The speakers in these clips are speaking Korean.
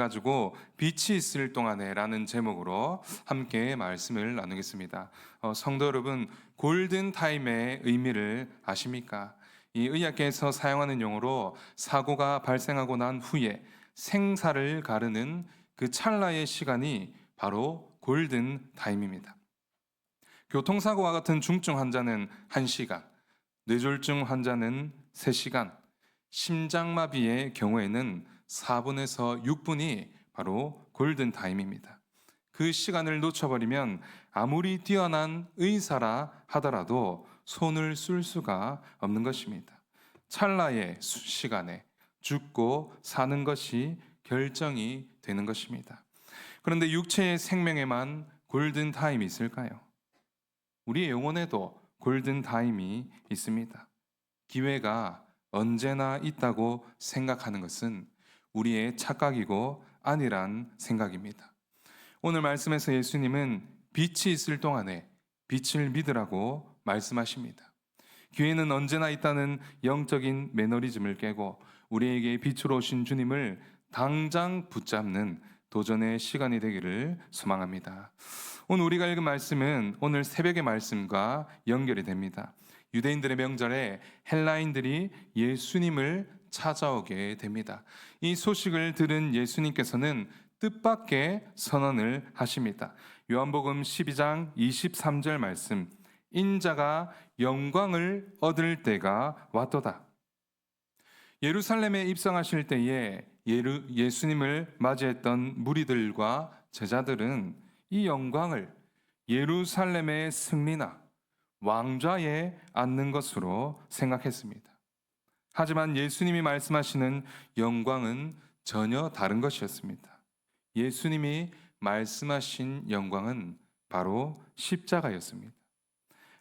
가지고 빛이 있을 동안에 라는 제목으로 함께 말씀을 나누겠습니다. 성도 여러분, 골든타임의 의미를 아십니까? 이 의학계에서 사용하는 용어로 사고가 발생하고 난 후에 생사를 가르는 그 찰나의 시간이 바로 골든타임입니다. 교통사고와 같은 중증 환자는 1시간, 뇌졸중 환자는 3시간, 심장마비의 경우에는 4분에서 6분이 바로 골든타임입니다. 그 시간을 놓쳐버리면 아무리 뛰어난 의사라 하더라도 손을 쓸 수가 없는 것입니다. 찰나의 시간에 죽고 사는 것이 결정이 되는 것입니다. 그런데 육체의 생명에만 골든타임이 있을까요? 우리의 영혼에도 골든타임이 있습니다. 기회가 언제나 있다고 생각하는 것은 우리의 착각이고 아니란 생각입니다. 오늘 말씀에서 예수님은 빛이 있을 동안에 빛을 믿으라고 말씀하십니다. 기회는 언제나 있다는 영적인 매너리즘을 깨고 우리에게 빛으로 오신 주님을 당장 붙잡는 도전의 시간이 되기를 소망합니다. 오늘 우리가 읽은 말씀은 오늘 새벽의 말씀과 연결이 됩니다. 유대인들의 명절에 헬라인들이 예수님을 찾아오게 됩니다. 이 소식을 들은 예수님께서는 뜻밖의 선언을 하십니다. 요한복음 12장 23절 말씀, 인자가 영광을 얻을 때가 왔도다. 예루살렘에 입성하실 때에 예수님을 맞이했던 무리들과 제자들은 이 영광을 예루살렘의 승리나 왕좌에 앉는 것으로 생각했습니다. 하지만 예수님이 말씀하시는 영광은 전혀 다른 것이었습니다. 예수님이 말씀하신 영광은 바로 십자가였습니다.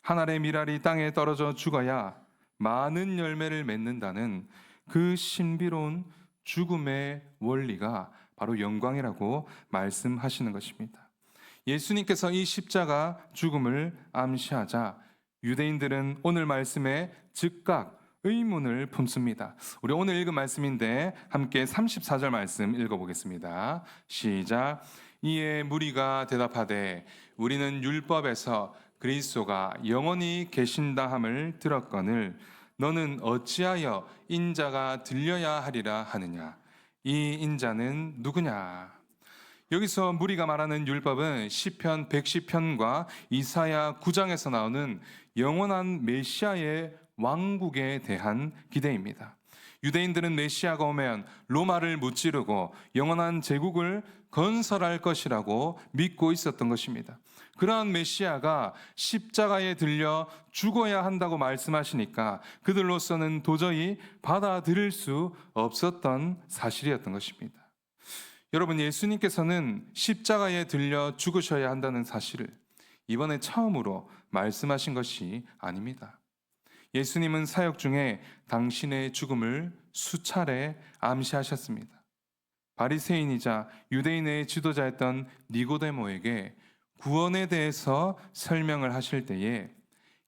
한 알의 밀알이 땅에 떨어져 죽어야 많은 열매를 맺는다는 그 신비로운 죽음의 원리가 바로 영광이라고 말씀하시는 것입니다. 예수님께서 이 십자가 죽음을 암시하자 유대인들은 오늘 말씀에 즉각 의문을 품습니다. 우리 오늘 읽은 말씀인데 함께 34절 말씀 읽어보겠습니다. 시작. 이에 무리가 대답하되 우리는 율법에서 그리스도가 영원히 계신다 함을 들었거늘 너는 어찌하여 인자가 들려야 하리라 하느냐? 이 인자는 누구냐? 여기서 무리가 말하는 율법은 시편 110편과 이사야 9장에서 나오는 영원한 메시아의 왕국에 대한 기대입니다. 유대인들은 메시아가 오면 로마를 무찌르고 영원한 제국을 건설할 것이라고 믿고 있었던 것입니다. 그러한 메시아가 십자가에 들려 죽어야 한다고 말씀하시니까 그들로서는 도저히 받아들일 수 없었던 사실이었던 것입니다. 여러분, 예수님께서는 십자가에 들려 죽으셔야 한다는 사실을 이번에 처음으로 말씀하신 것이 아닙니다. 예수님은 사역 중에 당신의 죽음을 수차례 암시하셨습니다. 바리새인이자 유대인의 지도자였던 니고데모에게 구원에 대해서 설명을 하실 때에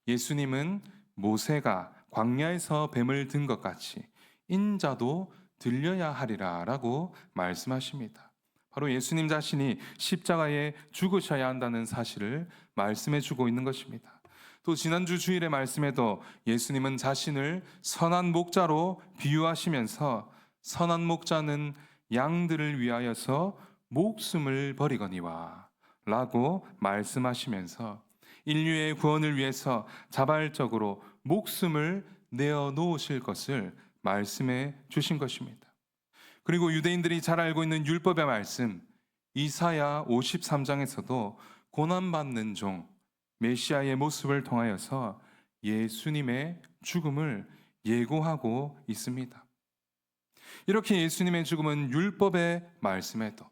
예수님은 모세가 광야에서 뱀을 든 것 같이 인자도 들려야 하리라 라고 말씀하십니다. 바로 예수님 자신이 십자가에 죽으셔야 한다는 사실을 말씀해 주고 있는 것입니다. 또 지난주 주일의 말씀에도 예수님은 자신을 선한 목자로 비유하시면서 선한 목자는 양들을 위하여서 목숨을 버리거니와 라고 말씀하시면서 인류의 구원을 위해서 자발적으로 목숨을 내어 놓으실 것을 말씀해 주신 것입니다. 그리고 유대인들이 잘 알고 있는 율법의 말씀 이사야 53장에서도 고난받는 종 메시아의 모습을 통하여서 예수님의 죽음을 예고하고 있습니다. 이렇게 예수님의 죽음은 율법의 말씀에도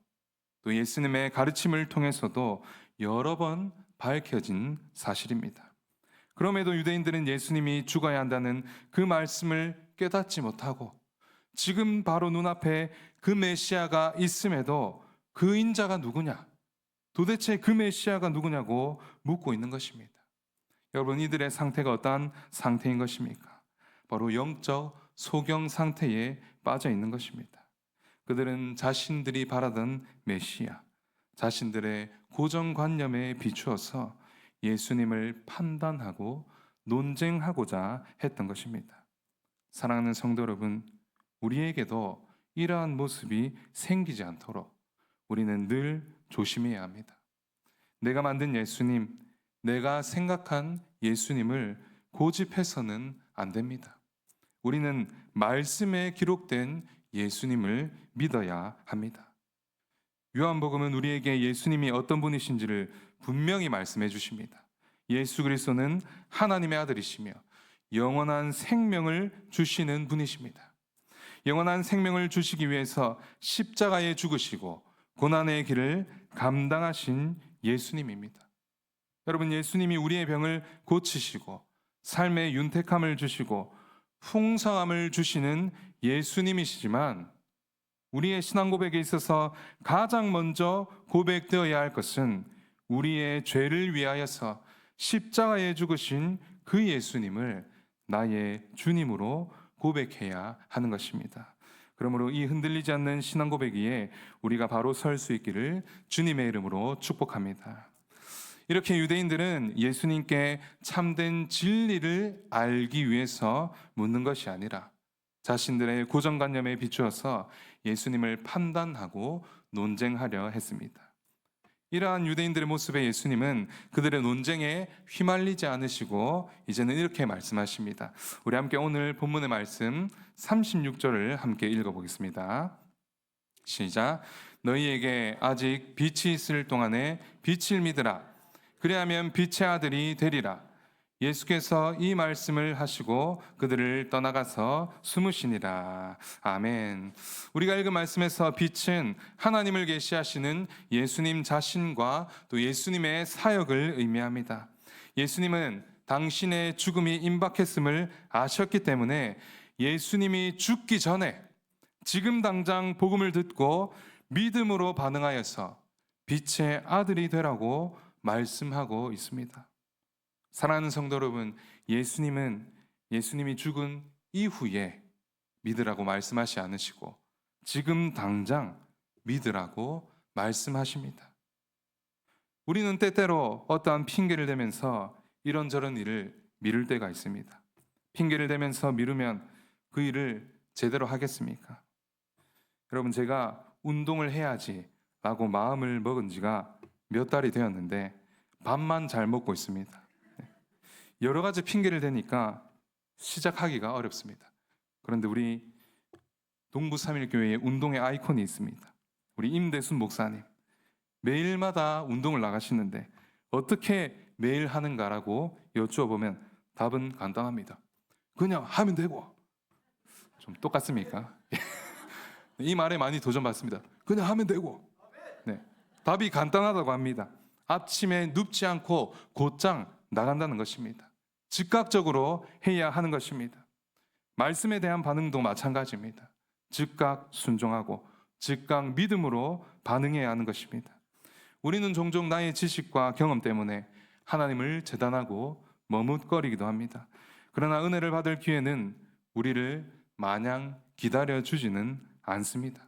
또 예수님의 가르침을 통해서도 여러 번 밝혀진 사실입니다. 그럼에도 유대인들은 예수님이 죽어야 한다는 그 말씀을 깨닫지 못하고 지금 바로 눈앞에 그 메시아가 있음에도 그 인자가 누구냐? 도대체 그 메시아가 누구냐고 묻고 있는 것입니다. 여러분, 이들의 상태가 어떠한 상태인 것입니까? 바로 영적 소경 상태에 빠져 있는 것입니다. 그들은 자신들이 바라던 메시아, 자신들의 고정관념에 비추어서 예수님을 판단하고 논쟁하고자 했던 것입니다. 사랑하는 성도 여러분, 우리에게도 이러한 모습이 생기지 않도록 우리는 늘 조심해야 합니다. 내가 만든 예수님, 내가 생각한 예수님을 고집해서는 안 됩니다. 우리는 말씀에 기록된 예수님을 믿어야 합니다. 요한복음은 우리에게 예수님이 어떤 분이신지를 분명히 말씀해 주십니다. 예수 그리스도는 하나님의 아들이시며 영원한 생명을 주시는 분이십니다. 영원한 생명을 주시기 위해서 십자가에 죽으시고 고난의 길을 감당하신 예수님입니다. 여러분, 예수님이 우리의 병을 고치시고 삶의 윤택함을 주시고 풍성함을 주시는 예수님이시지만 우리의 신앙 고백에 있어서 가장 먼저 고백되어야 할 것은 우리의 죄를 위하여서 십자가에 죽으신 그 예수님을 나의 주님으로 고백해야 하는 것입니다. 그러므로 이 흔들리지 않는 신앙 고백위에 우리가 바로 설 수 있기를 주님의 이름으로 축복합니다. 이렇게 유대인들은 예수님께 참된 진리를 알기 위해서 묻는 것이 아니라 자신들의 고정관념에 비추어서 예수님을 판단하고 논쟁하려 했습니다. 이러한 유대인들의 모습의 예수님은 그들의 논쟁에 휘말리지 않으시고 이제는 이렇게 말씀하십니다. 우리 함께 오늘 본문의 말씀 36절을 함께 읽어보겠습니다. 시작. 너희에게 아직 빛이 있을 동안에 빛을 믿으라. 그리하면 빛의 아들이 되리라. 예수께서 이 말씀을 하시고 그들을 떠나가서 숨으시니라. 아멘. 우리가 읽은 말씀에서 빛은 하나님을 계시하시는 예수님 자신과 또 예수님의 사역을 의미합니다. 예수님은 당신의 죽음이 임박했음을 아셨기 때문에 예수님이 죽기 전에 지금 당장 복음을 듣고 믿음으로 반응하여서 빛의 아들이 되라고 말씀하고 있습니다. 사랑하는 성도 여러분, 예수님이 죽은 이후에 믿으라고 말씀하시 않으시고 지금 당장 믿으라고 말씀하십니다. 우리는 때때로 어떠한 핑계를 대면서 이런저런 일을 미룰 때가 있습니다. 핑계를 대면서 미루면 그 일을 제대로 하겠습니까? 여러분, 제가 운동을 해야지 라고 마음을 먹은 지가 몇 달이 되었는데 밥만 잘 먹고 있습니다. 여러 가지 핑계를 대니까 시작하기가 어렵습니다. 그런데 우리 동부 3일교회에 운동의 아이콘이 있습니다. 우리 임대순 목사님. 매일마다 운동을 나가시는데 어떻게 매일 하는가라고 여쭈어보면 답은 간단합니다. 그냥 하면 되고. 좀 똑같습니까? 이 말에 많이 도전받습니다. 그냥 하면 되고. 네, 답이 간단하다고 합니다. 아침에 눕지 않고 곧장 나간다는 것입니다. 즉각적으로 해야 하는 것입니다. 말씀에 대한 반응도 마찬가지입니다. 즉각 순종하고 즉각 믿음으로 반응해야 하는 것입니다. 우리는 종종 나의 지식과 경험 때문에 하나님을 재단하고 머뭇거리기도 합니다. 그러나 은혜를 받을 기회는 우리를 마냥 기다려주지는 않습니다.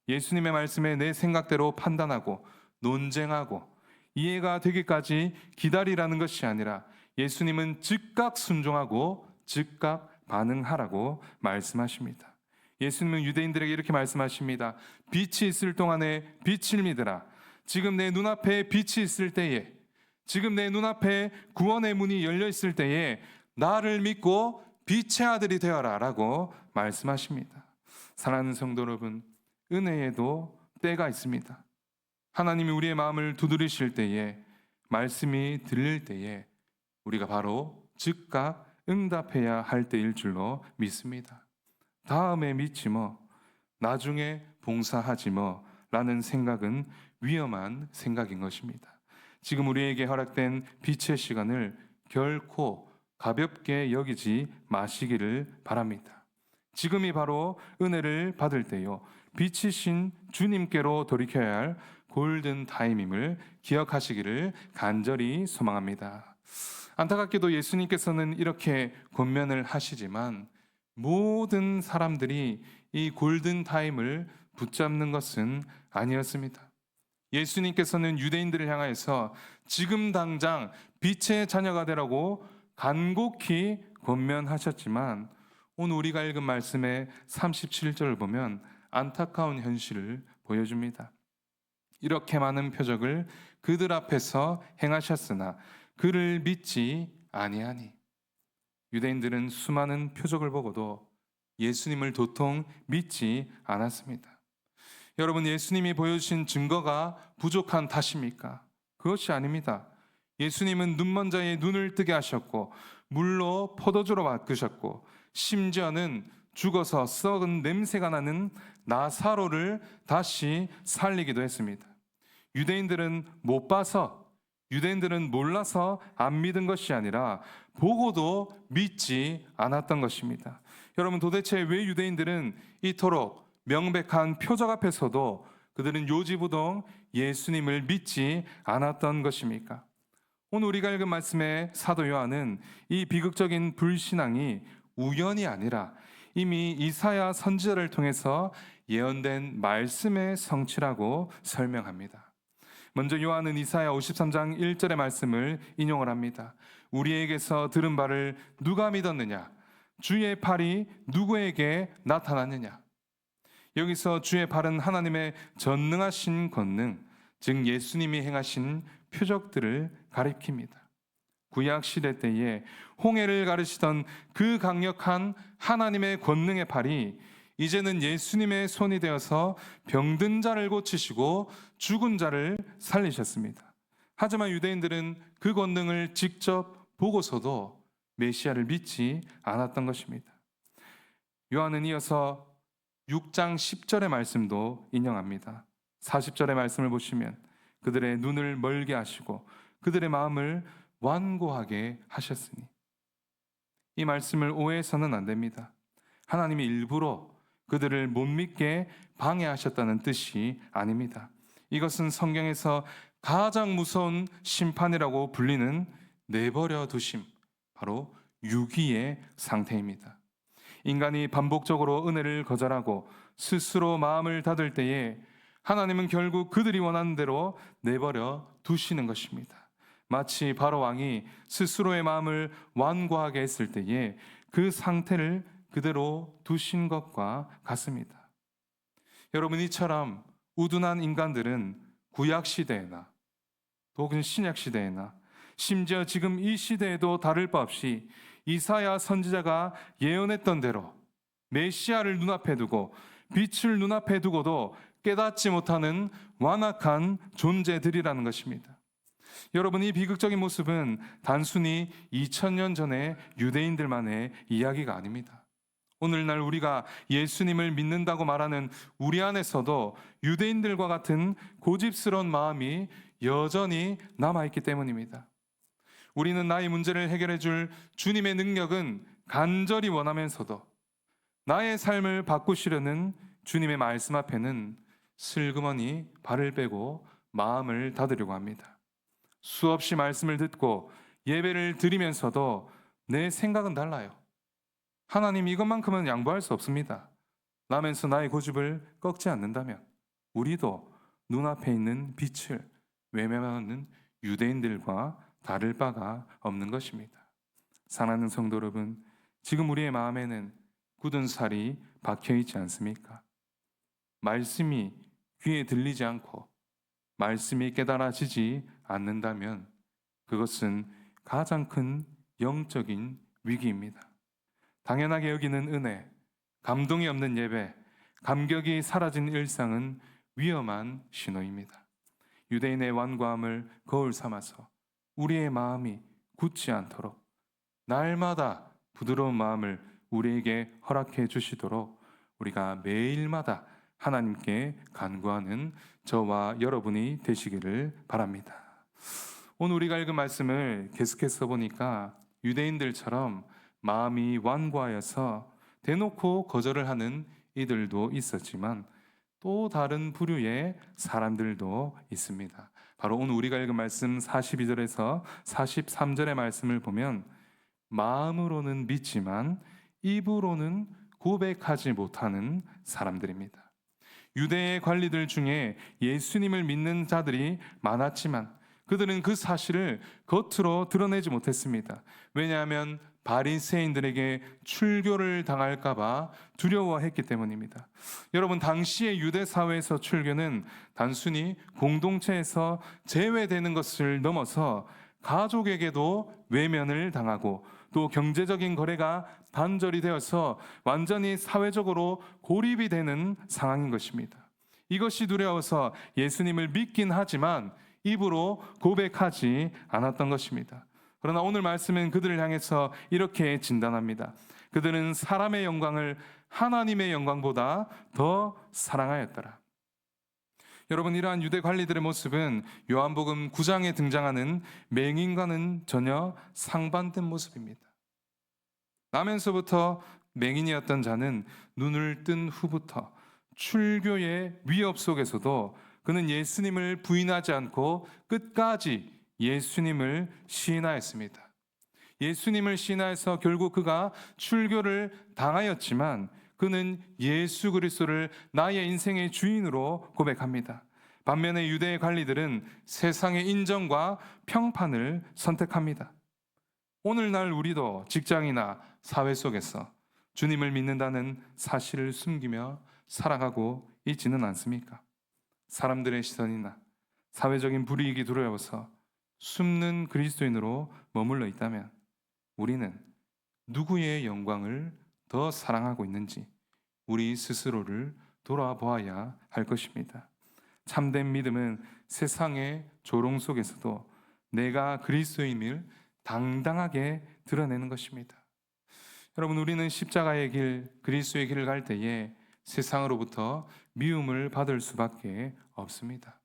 예수님의 말씀에 내 생각대로 판단하고 논쟁하고 이해가 되기까지 기다리라는 것이 아니라 예수님은 즉각 순종하고 즉각 반응하라고 말씀하십니다. 예수님은 유대인들에게 이렇게 말씀하십니다. 빛이 있을 동안에 빛을 믿으라. 지금 내 눈앞에 빛이 있을 때에, 지금 내 눈앞에 구원의 문이 열려 있을 때에 나를 믿고 빛의 아들이 되어라 라고 말씀하십니다. 사랑하는 성도 여러분, 은혜에도 때가 있습니다. 하나님이 우리의 마음을 두드리실 때에, 말씀이 들릴 때에 우리가 바로 즉각 응답해야 할 때일 줄로 믿습니다. 다음에 믿지 뭐, 나중에 봉사하지 뭐 라는 생각은 위험한 생각인 것입니다. 지금 우리에게 허락된 빛의 시간을 결코 가볍게 여기지 마시기를 바랍니다. 지금이 바로 은혜를 받을 때요, 빛이신 주님께로 돌이켜야 할 골든 타임임을 기억하시기를 간절히 소망합니다. 안타깝게도 예수님께서는 이렇게 권면을 하시지만 모든 사람들이 이 골든 타임을 붙잡는 것은 아니었습니다. 예수님께서는 유대인들을 향하여서 지금 당장 빛의 자녀가 되라고 간곡히 권면하셨지만 오늘 우리가 읽은 말씀의 37절을 보면 안타까운 현실을 보여줍니다. 이렇게 많은 표적을 그들 앞에서 행하셨으나 그를 믿지 아니하니. 유대인들은 수많은 표적을 보고도 예수님을 도통 믿지 않았습니다. 여러분, 예수님이 보여주신 증거가 부족한 탓입니까? 그것이 아닙니다. 예수님은 눈먼 자의 눈을 뜨게 하셨고 물로 포도주로 바꾸셨고 심지어는 죽어서 썩은 냄새가 나는 나사로를 다시 살리기도 했습니다. 유대인들은 못 봐서, 유대인들은 몰라서 안 믿은 것이 아니라 보고도 믿지 않았던 것입니다. 여러분, 도대체 왜 유대인들은 이토록 명백한 표적 앞에서도 그들은 요지부동 예수님을 믿지 않았던 것입니까? 오늘 우리가 읽은 말씀의 사도 요한은 이 비극적인 불신앙이 우연이 아니라 이미 이사야 선지자를 통해서 예언된 말씀의 성취라고 설명합니다. 먼저 요한은 이사야 53장 1절의 말씀을 인용을 합니다. 우리에게서 들은 바를 누가 믿었느냐? 주의 팔이 누구에게 나타났느냐? 여기서 주의 팔은 하나님의 전능하신 권능, 즉 예수님이 행하신 표적들을 가리킵니다. 구약 시대 때에 홍해를 가르시던 그 강력한 하나님의 권능의 팔이 이제는 예수님의 손이 되어서 병든 자를 고치시고 죽은 자를 살리셨습니다. 하지만 유대인들은 그 권능을 직접 보고서도 메시아를 믿지 않았던 것입니다. 요한은 이어서 6장 10절의 말씀도 인용합니다. 40절의 말씀을 보시면 그들의 눈을 멀게 하시고 그들의 마음을 완고하게 하셨으니. 이 말씀을 오해해서는 안 됩니다. 하나님이 일부러 그들을 못 믿게 방해하셨다는 뜻이 아닙니다. 이것은 성경에서 가장 무서운 심판이라고 불리는 내버려 두심, 바로 유기의 상태입니다. 인간이 반복적으로 은혜를 거절하고 스스로 마음을 닫을 때에 하나님은 결국 그들이 원하는 대로 내버려 두시는 것입니다. 마치 바로 왕이 스스로의 마음을 완고하게 했을 때에 그 상태를 그대로 두신 것과 같습니다. 여러분, 이처럼 우둔한 인간들은 구약 시대에나 혹은 신약 시대에나 심지어 지금 이 시대에도 다를 바 없이 이사야 선지자가 예언했던 대로 메시아를 눈앞에 두고 빛을 눈앞에 두고도 깨닫지 못하는 완악한 존재들이라는 것입니다. 여러분, 이 비극적인 모습은 단순히 2000년 전의 유대인들만의 이야기가 아닙니다. 오늘날 우리가 예수님을 믿는다고 말하는 우리 안에서도 유대인들과 같은 고집스러운 마음이 여전히 남아있기 때문입니다. 우리는 나의 문제를 해결해 줄 주님의 능력은 간절히 원하면서도 나의 삶을 바꾸시려는 주님의 말씀 앞에는 슬그머니 발을 빼고 마음을 닫으려고 합니다. 수없이 말씀을 듣고 예배를 드리면서도 내 생각은 달라요. 하나님, 이것만큼은 양보할 수 없습니다 라면서 나의 고집을 꺾지 않는다면 우리도 눈앞에 있는 빛을 외면하는 유대인들과 다를 바가 없는 것입니다. 사랑하는 성도 여러분, 지금 우리의 마음에는 굳은 살이 박혀 있지 않습니까? 말씀이 귀에 들리지 않고 말씀이 깨달아지지 않는다면 그것은 가장 큰 영적인 위기입니다. 당연하게 여기는 은혜, 감동이 없는 예배, 감격이 사라진 일상은 위험한 신호입니다. 유대인의 완고함을 거울 삼아서 우리의 마음이 굳지 않도록 날마다 부드러운 마음을 우리에게 허락해 주시도록 우리가 매일마다 하나님께 간구하는 저와 여러분이 되시기를 바랍니다. 오늘 우리가 읽은 말씀을 계속해서 보니까 유대인들처럼 마음이 완고하여서 대놓고 거절을 하는 이들도 있었지만 또 다른 부류의 사람들도 있습니다. 바로 오늘 우리가 읽은 말씀 42절에서 43절의 말씀을 보면 마음으로는 믿지만 입으로는 고백하지 못하는 사람들입니다. 유대의 관리들 중에 예수님을 믿는 자들이 많았지만 그들은 그 사실을 겉으로 드러내지 못했습니다. 왜냐하면 바리새인들에게 출교를 당할까 봐 두려워했기 때문입니다. 여러분, 당시의 유대 사회에서 출교는 단순히 공동체에서 제외되는 것을 넘어서 가족에게도 외면을 당하고 또 경제적인 거래가 단절이 되어서 완전히 사회적으로 고립이 되는 상황인 것입니다. 이것이 두려워서 예수님을 믿긴 하지만 입으로 고백하지 않았던 것입니다. 그러나 오늘 말씀은 그들을 향해서 이렇게 진단합니다. 그들은 사람의 영광을 하나님의 영광보다 더 사랑하였더라. 여러분, 이러한 유대 관리들의 모습은 요한복음 9장에 등장하는 맹인과는 전혀 상반된 모습입니다. 나면서부터 맹인이었던 자는 눈을 뜬 후부터 출교의 위협 속에서도 그는 예수님을 부인하지 않고 끝까지 예수님을 시인하였습니다. 예수님을 시인하여서 결국 그가 출교를 당하였지만 그는 예수 그리스도를 나의 인생의 주인으로 고백합니다. 반면에 유대의 관리들은 세상의 인정과 평판을 선택합니다. 오늘날 우리도 직장이나 사회 속에서 주님을 믿는다는 사실을 숨기며 살아가고 있지는 않습니까? 사람들의 시선이나 사회적인 불이익이 두려워서 숨는 그리스도인으로 머물러 있다면 우리는 누구의 영광을 더 사랑하고 있는지 우리 스스로를 돌아보아야 할 것입니다. 참된 믿음은 세상의 조롱 속에서도 내가 그리스도임을 당당하게 드러내는 것입니다. 여러분, 우리는 십자가의 길, 그리스도의 길을 갈 때에 세상으로부터 미움을 받을 수밖에 없습니다.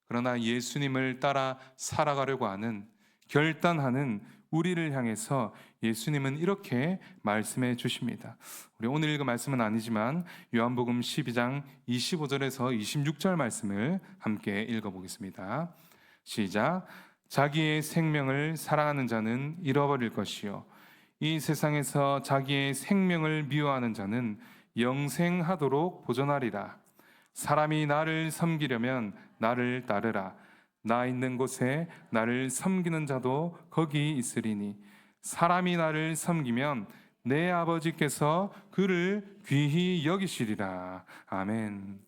그러나 예수님을 따라 살아가려고 하는, 결단하는 우리를 향해서 예수님은 이렇게 말씀해 주십니다. 우리 오늘 읽은 말씀은 아니지만 요한복음 12장 25절에서 26절 말씀을 함께 읽어보겠습니다. 시작. 자기의 생명을 사랑하는 자는 잃어버릴 것이요 이 세상에서 자기의 생명을 미워하는 자는 영생하도록 보존하리라. 사람이 나를 섬기려면 나를 따르라. 나 있는 곳에 나를 섬기는 자도 거기 있으리니 사람이 나를 섬기면 내 아버지께서 그를 귀히 여기시리라. 아멘.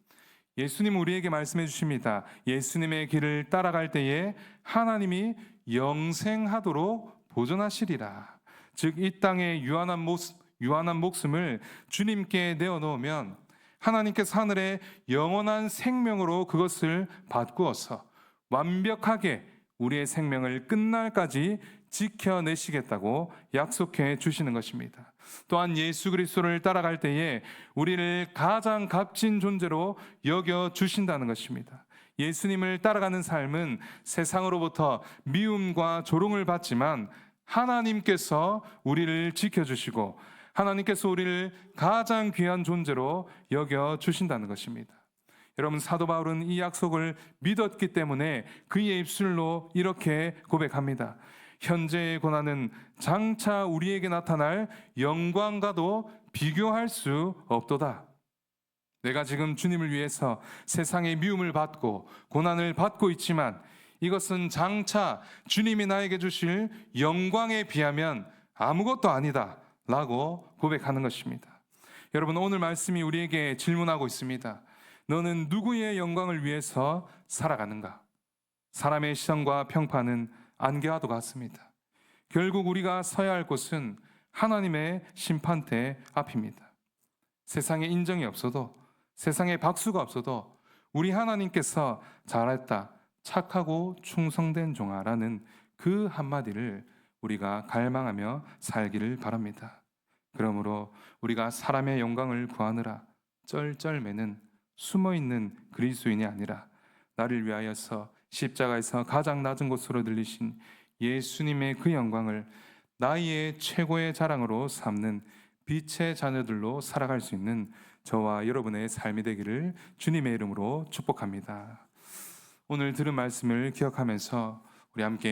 예수님 우리에게 말씀해 주십니다. 예수님의 길을 따라갈 때에 하나님이 영생하도록 보존하시리라. 즉 이 땅의 유한한 목숨을 주님께 내어놓으면 하나님께서 하늘의 영원한 생명으로 그것을 바꾸어서 완벽하게 우리의 생명을 끝날까지 지켜내시겠다고 약속해 주시는 것입니다. 또한 예수 그리스도를 따라갈 때에 우리를 가장 값진 존재로 여겨 주신다는 것입니다. 예수님을 따라가는 삶은 세상으로부터 미움과 조롱을 받지만 하나님께서 우리를 지켜주시고 하나님께서 우리를 가장 귀한 존재로 여겨 주신다는 것입니다. 여러분, 사도 바울은 이 약속을 믿었기 때문에 그의 입술로 이렇게 고백합니다. 현재의 고난은 장차 우리에게 나타날 영광과도 비교할 수 없도다. 내가 지금 주님을 위해서 세상의 미움을 받고 고난을 받고 있지만 이것은 장차 주님이 나에게 주실 영광에 비하면 아무것도 아니다 라고 고백하는 것입니다. 여러분, 오늘 말씀이 우리에게 질문하고 있습니다. 너는 누구의 영광을 위해서 살아가는가? 사람의 시선과 평판은 안개와도 같습니다. 결국 우리가 서야 할 곳은 하나님의 심판대 앞입니다. 세상에 인정이 없어도, 세상에 박수가 없어도 우리 하나님께서 잘했다, 착하고 충성된 종아라는 그 한마디를 우리가 갈망하며 살기를 바랍니다. 그러므로 우리가 사람의 영광을 구하느라 쩔쩔매는 숨어있는 그리스도인이 아니라 나를 위하여서 십자가에서 가장 낮은 곳으로 들리신 예수님의 그 영광을 나의 최고의 자랑으로 삼는 빛의 자녀들로 살아갈 수 있는 저와 여러분의 삶이 되기를 주님의 이름으로 축복합니다. 오늘 들은 말씀을 기억하면서 우리 함께